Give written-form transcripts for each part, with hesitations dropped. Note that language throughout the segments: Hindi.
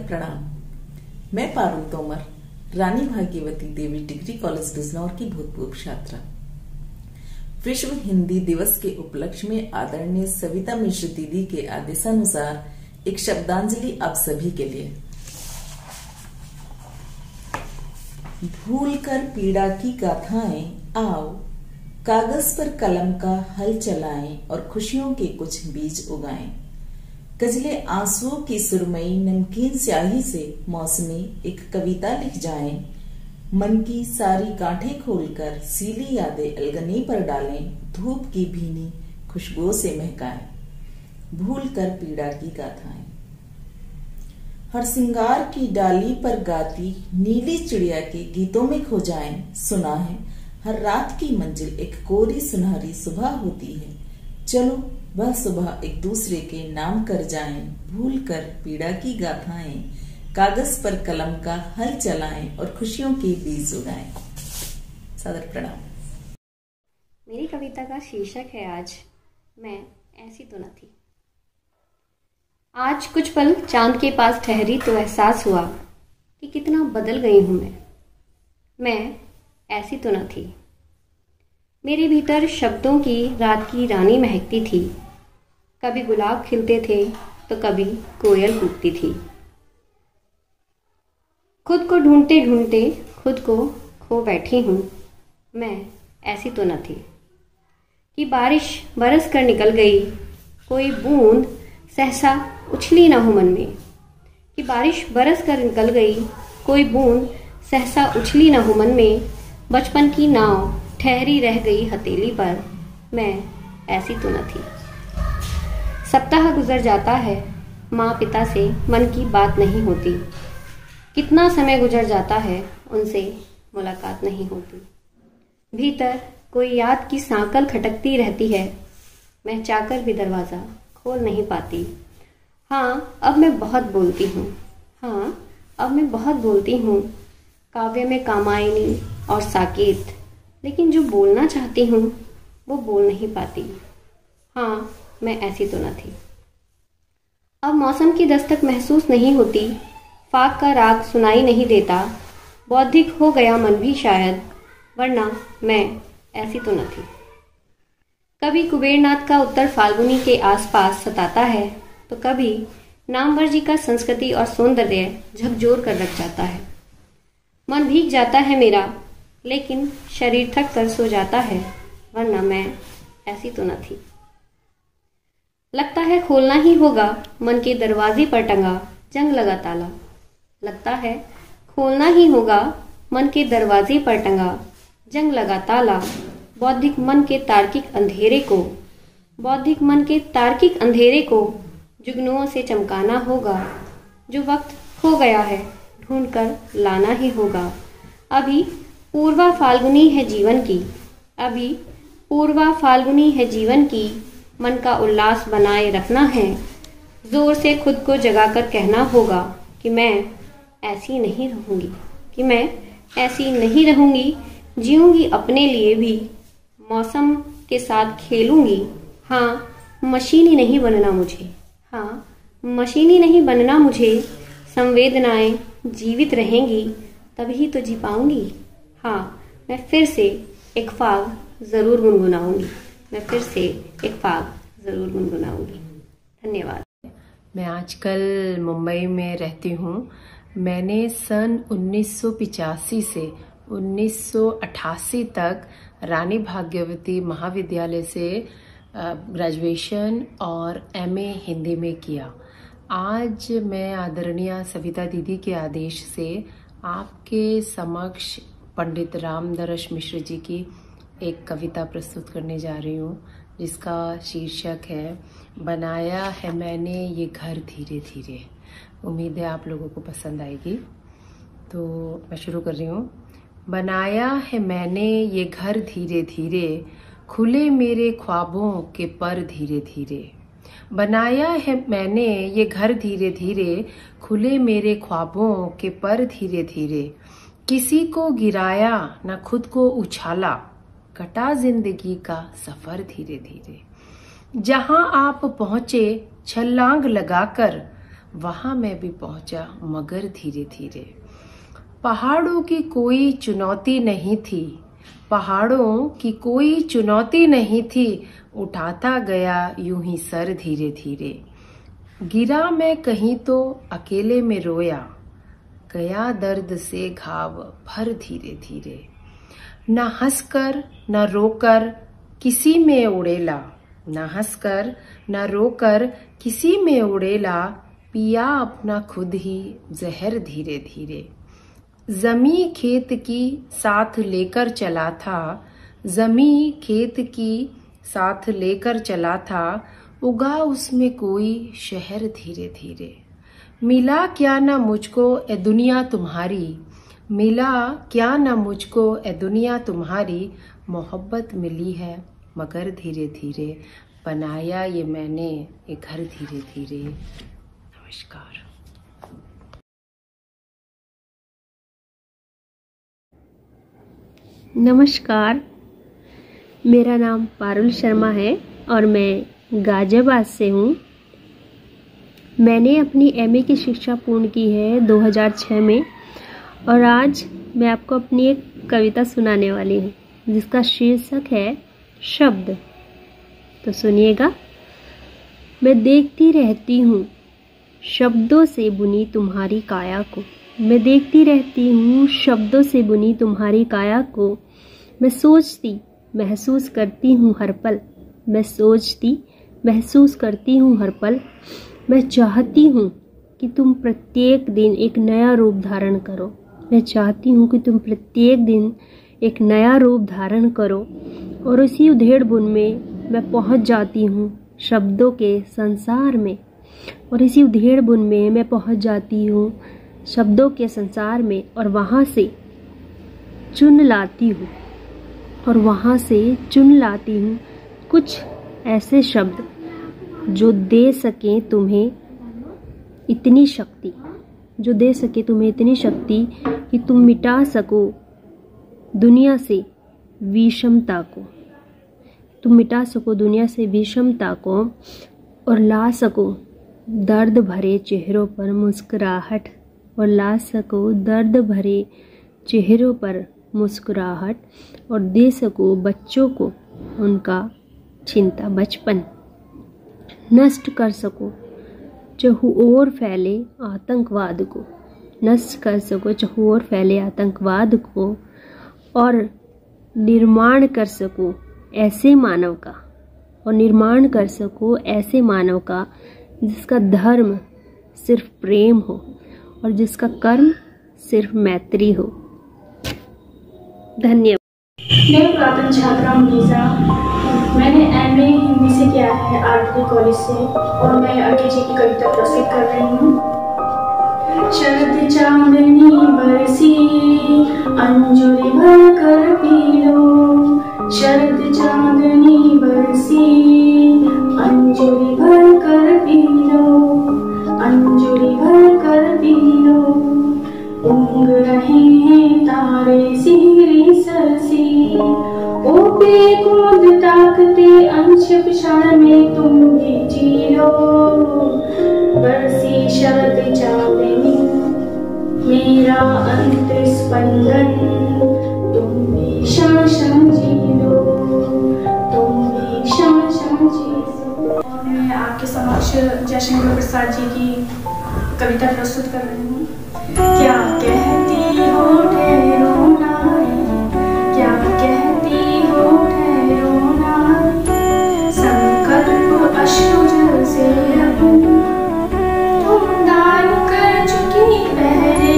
प्रणाम। मैं पारुल तोमर, रानी भाग्यवती देवी डिग्री कॉलेज बिजनौर की भूतपूर्व छात्रा। विश्व हिंदी दिवस के उपलक्ष्य में आदरणीय सविता मिश्र दीदी के आदेशानुसार एक शब्दांजलि आप सभी के लिए। भूल कर पीड़ा की गाथाएं आओ, कागज पर कलम का हल चलाएं और खुशियों के कुछ बीज उगाएं। गजले आंसुओं की सुरमई नमकीन स्याही से मौसमी एक कविता लिख जाएं। मन की सारी गांठें खोलकर सीली यादें अलगनी पर डालें, धूप की भीनी खुशबुओं से महकाएं। भूल कर पीड़ा की गाथाएं। हर सिंगार की डाली पर गाती नीली चिड़िया के गीतों में खो जाएं। सुना है हर रात की मंजिल एक कोरी सुनहरी सुबह होती है, चलो वह सुबह एक दूसरे के नाम कर जाएं। भूल कर पीड़ा की गाथाएं, कागज पर कलम का हल चलाएं और खुशियों के बीज उगाएं। सादर प्रणाम। मेरी कविता का शीर्षक है आज मैं ऐसी तो न थी। आज कुछ पल चांद के पास ठहरी तो एहसास हुआ कि कितना बदल गई हूं मैं ऐसी तो न थी। मेरे भीतर शब्दों की रात की रानी महकती थी। कभी गुलाब खिलते थे तो कभी कोयल कूकती थी। खुद को ढूंढते ढूंढते खुद को खो बैठी हूँ मैं ऐसी तो न थी। कि बारिश बरस कर निकल गई, कोई बूंद सहसा उछली ना हो मन में। कि बारिश बरस कर निकल गई, कोई बूंद सहसा उछली ना हो मन में। बचपन की नाव ठहरी रह गई हथेली पर, मैं ऐसी तो न थी। सप्ताह गुजर जाता है, माँ पिता से मन की बात नहीं होती। कितना समय गुजर जाता है, उनसे मुलाकात नहीं होती। भीतर कोई याद की सांकल खटकती रहती है, मैं चाहकर भी दरवाज़ा खोल नहीं पाती। हाँ अब मैं बहुत बोलती हूँ, हाँ अब मैं बहुत बोलती हूँ। काव्य में कामायनी और साकेत, लेकिन जो बोलना चाहती हूँ वो बोल नहीं पाती। हाँ मैं ऐसी तो न थी। अब मौसम की दस्तक महसूस नहीं होती, फाग का राग सुनाई नहीं देता। बौद्धिक हो गया मन भी शायद, वरना मैं ऐसी तो न थी। कभी कुबेरनाथ का उत्तर फाल्गुनी के आसपास सताता है, तो कभी नामवर जी का संस्कृति और सौंदर्य झकझोर कर रख जाता है। मन भीग जाता है मेरा, लेकिन शरीर थक कर सो जाता है, वरना मैं ऐसी तो न थी। लगता है खोलना ही होगा मन के दरवाजे पर टंगा जंग लगा ताला। लगता है खोलना ही होगा मन के दरवाजे पर टंगा जंग लगा ताला। बौद्धिक मन के तार्किक अंधेरे को जुगनुओं से चमकाना होगा। जो वक्त खो गया है ढूंढ कर लाना ही होगा। अभी पूर्वा फाल्गुनी है जीवन की, मन का उल्लास बनाए रखना है। जोर से खुद को जगाकर कहना होगा कि मैं ऐसी नहीं रहूंगी, जीऊंगी अपने लिए भी, मौसम के साथ खेलूंगी। हाँ मशीनी नहीं बनना मुझे, संवेदनाएं जीवित रहेंगी तभी तो जी पाऊंगी। हाँ मैं फिर से एक फाग जरूर गुनगुनाऊंगी। धन्यवाद। मैं आजकल मुंबई में रहती हूँ। मैंने सन 1985 से 1988 तक रानी भाग्यवती महाविद्यालय से ग्रेजुएशन और एमए हिंदी में किया। आज मैं आदरणीय सविता दीदी के आदेश से आपके समक्ष पंडित रामदरश मिश्र जी की एक कविता प्रस्तुत करने जा रही हूँ, जिसका शीर्षक है बनाया है मैंने ये घर धीरे धीरे। उम्मीद है आप लोगों को पसंद आएगी, तो मैं शुरू कर रही हूँ। बनाया है मैंने ये घर धीरे धीरे, खुले मेरे ख्वाबों के पर धीरे धीरे। बनाया है मैंने ये घर धीरे धीरे, खुले मेरे ख्वाबों के पर धीरे धीरे। किसी को गिराया न खुद को उछाला, कटा जिंदगी का सफर धीरे धीरे। जहां आप पहुंचे छलांग लगाकर, वहां मैं भी पहुंचा, मगर धीरे धीरे। पहाड़ों की कोई चुनौती नहीं थी, पहाड़ों की कोई चुनौती नहीं थी, उठाता गया यूं ही सर धीरे धीरे। गिरा मैं कहीं तो अकेले में रोया, गया दर्द से घाव भर धीरे धीरे। न हंसकर न रोकर किसी में उड़ेला, न हंसकर न रोकर किसी में उड़ेला, पिया अपना खुद ही जहर धीरे धीरे। जमी खेत की साथ लेकर चला था, जमी खेत की साथ लेकर चला था, उगा उसमें कोई शहर धीरे धीरे। मिला क्या न मुझको ए दुनिया तुम्हारी, मिला क्या न मुझको ए दुनिया तुम्हारी, मोहब्बत मिली है मगर धीरे धीरे, बनाया ये मैंने एक घर धीरे धीरे। नमस्कार। नमस्कार, मेरा नाम पारुल शर्मा है और मैं गाजियाबाद से हूँ। मैंने अपनी एमए की शिक्षा पूर्ण की है 2006 में और आज मैं आपको अपनी एक कविता सुनाने वाली हूँ जिसका शीर्षक है शब्द। तो सुनिएगा। मैं देखती रहती हूँ शब्दों से बुनी तुम्हारी काया को, मैं देखती रहती हूँ शब्दों से बुनी तुम्हारी काया को, मैं सोचती महसूस करती हूँ हर पल, मैं सोचती महसूस करती हूँ हर पल, मैं चाहती हूँ कि तुम प्रत्येक दिन एक नया रूप धारण करो, मैं चाहती हूँ कि तुम प्रत्येक दिन एक नया रूप धारण करो। और उसी उधेड़-बुन में मैं पहुँच जाती हूँ शब्दों के संसार में, और इसी उधेड़-बुन में मैं पहुँच जाती हूँ शब्दों के संसार में, और वहाँ से चुन लाती हूँ, और वहाँ से चुन लाती हूँ कुछ ऐसे शब्द जो दे सकें तुम्हें इतनी शक्ति, जो दे सके तुम्हें इतनी शक्ति कि तुम मिटा सको दुनिया से विषमता को, तुम मिटा सको दुनिया से विषमता को, और ला सको दर्द भरे चेहरों पर मुस्कुराहट, और ला सको दर्द भरे चेहरों पर मुस्कुराहट, और दे सको बच्चों को उनका चिंता बचपन, नष्ट कर सको चहु ओर फैले आतंकवाद को, नष्ट कर सको चहु ओर फैले आतंकवाद को, और निर्माण कर सको ऐसे मानव का, और निर्माण कर सको ऐसे मानव का जिसका धर्म सिर्फ प्रेम हो और जिसका कर्म सिर्फ मैत्री हो। धन्यवाद। मैं पुरातन छात्रा मुनीसा, मैंने एमए हिंदी से किया है आरटी कॉलेज से, और मैं अकेले जी की कविता प्रस्तुत कर रही हूँ। शरद चांदनी बरसी अंजुरी भर कर पी लो, शरद चांदनी बरसी अंजुरी भर कर पी लो, अंजुरी भर कर पी लो, उंग रहे हैं तारे सिहरी सरसी, ओपे कूद ताकते अंश क्षण में तुम भी जी लो, बरसी शरद चांदनी मेरा अंत स्पंदन, तुम भी क्षण क्षण जी लो, तुम भी क्षण क्षण जी लो। और मैं आपके समक्ष जयशंकर प्रसाद जी की कविता प्रस्तुत कर रही हूँ। क्या कहती हो ठहरो नारी, क्या कहती हो ठहरो नारी, संकल्प अश्रु जल से अपना तुम दान कर चुकी पहले,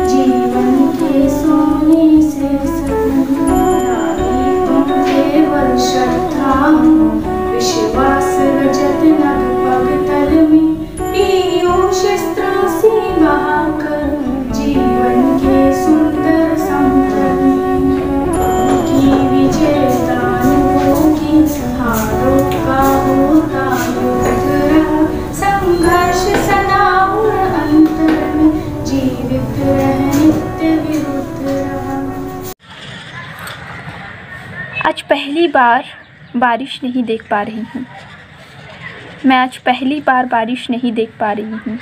जीवन के सोने से नारी तुम केवल श्रद्धा हो, विश्वास रजत नभ पग तल में पीयूष त्रासी बहाकर, जीवन के सुंदर समतल की विजयताओं की हारों का होता युद्ध रहा, संघर्ष सदा और अंतर में जीवित रह नित्य विरुद्ध रहा। आज पहली बार बारिश नहीं देख पा रही हूँ, मैं आज पहली बार बारिश नहीं देख पा रही हूँ।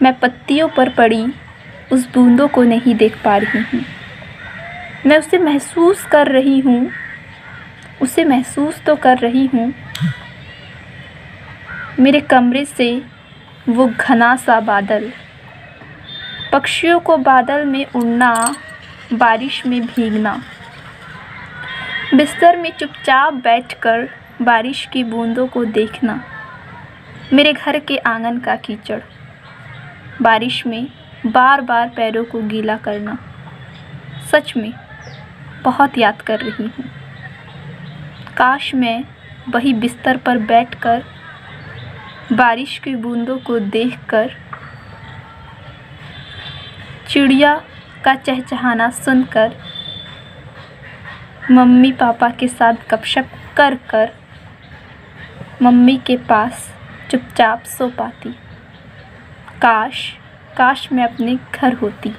मैं पत्तियों पर पड़ी उस बूंदों को नहीं देख पा रही हूँ। मैं उसे महसूस कर रही हूँ, उसे महसूस तो कर रही हूँ। मेरे कमरे से वो घना सा बादल, पक्षियों को बादल में उड़ना, बारिश में भीगना, बिस्तर में चुपचाप बैठकर बारिश की बूंदों को देखना, मेरे घर के आंगन का कीचड़, बारिश में बार बार पैरों को गीला करना। सच में बहुत याद कर रही हूँ। काश मैं वही बिस्तर पर बैठकर बारिश की बूंदों को देखकर, चिड़िया का चहचहाना सुनकर, मम्मी पापा के साथ गपशप कर कर मम्मी के पास चुपचाप सो पाती। काश मैं अपने घर होती।